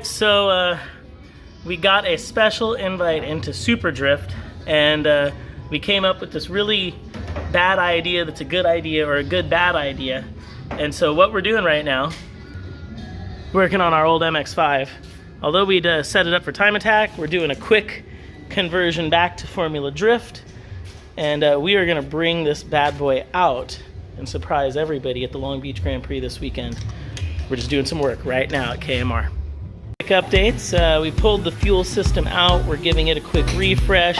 Alright, so we got a special invite into Super Drift, and we came up with this really bad idea that's a good idea, or a good bad idea. And so what we're doing right now, working on our old MX5. Although we'd set it up for time attack, we're doing a quick conversion back to Formula Drift, and we are going to bring this bad boy out and surprise everybody at the Long Beach Grand Prix this weekend. We're just doing some work right now at KMR. Quick updates, we pulled the fuel system out, we're giving it a quick refresh.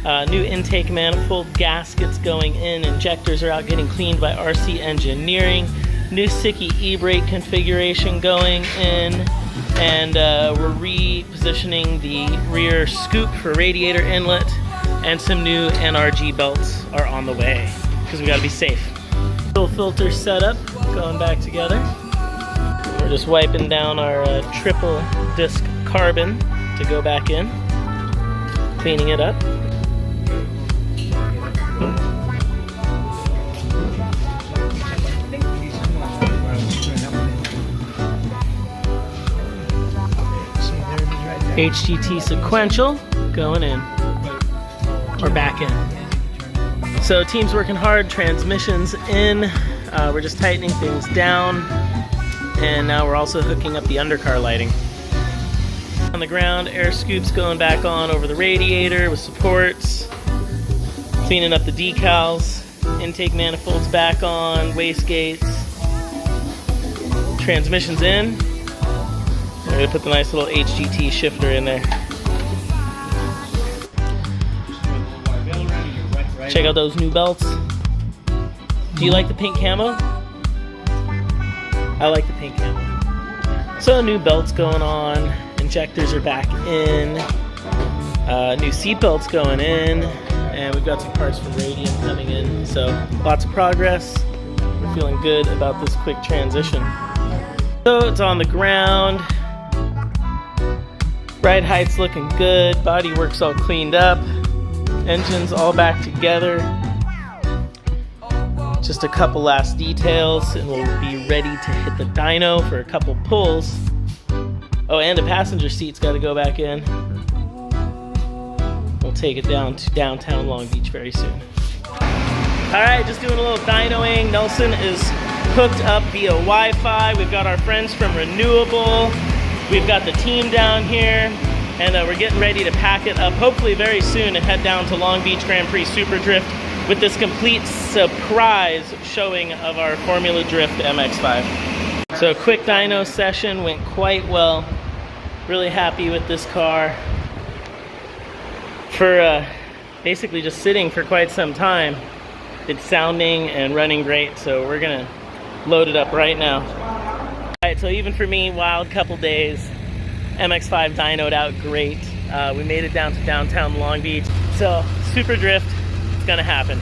New intake manifold gaskets going in, injectors are out getting cleaned by RC Engineering. New Sicky e-brake configuration going in, and we're repositioning the rear scoop for radiator inlet, and some new NRG belts are on the way because we got to be safe. Fuel filter setup going back together. We're just wiping down our triple disc carbon to go back in, cleaning it up. HGT sequential going in, or back in. So team's working hard, transmissions in, we're just tightening things down, and now we're also hooking up the undercar lighting. On the ground, air scoops going back on over the radiator with supports, cleaning up the decals, intake manifolds back on, wastegates, transmissions in. I'm going to put the nice little HGT shifter in there. Check out those new belts. Do you like the pink camo? I like the pink camo. So new belts going on, injectors are back in, new seat belts going in, and we've got some parts from Radium coming in. So lots of progress. We're feeling good about this quick transition. So it's on the ground. Ride height's looking good, bodywork's all cleaned up, engine's all back together. Just a couple last details and we'll be ready to hit the dyno for a couple pulls. Oh, and the passenger seat's got to go back in. We'll take it down to downtown Long Beach very soon. Alright, just doing a little dynoing. Nelson is hooked up via Wi-Fi. We've got our friends from Renewable. We've got the team down here, and we're getting ready to pack it up hopefully very soon and head down to Long Beach Grand Prix Super Drift with this complete surprise showing of our Formula Drift MX5. So a quick dyno session went quite well. Really happy with this car. For basically just sitting for quite some time, it's sounding and running great, so we're gonna load it up right now. Alright, so even for me, wild couple days, MX5 dynoed out great. We made it down to downtown Long Beach. So, Super Drift, it's gonna happen.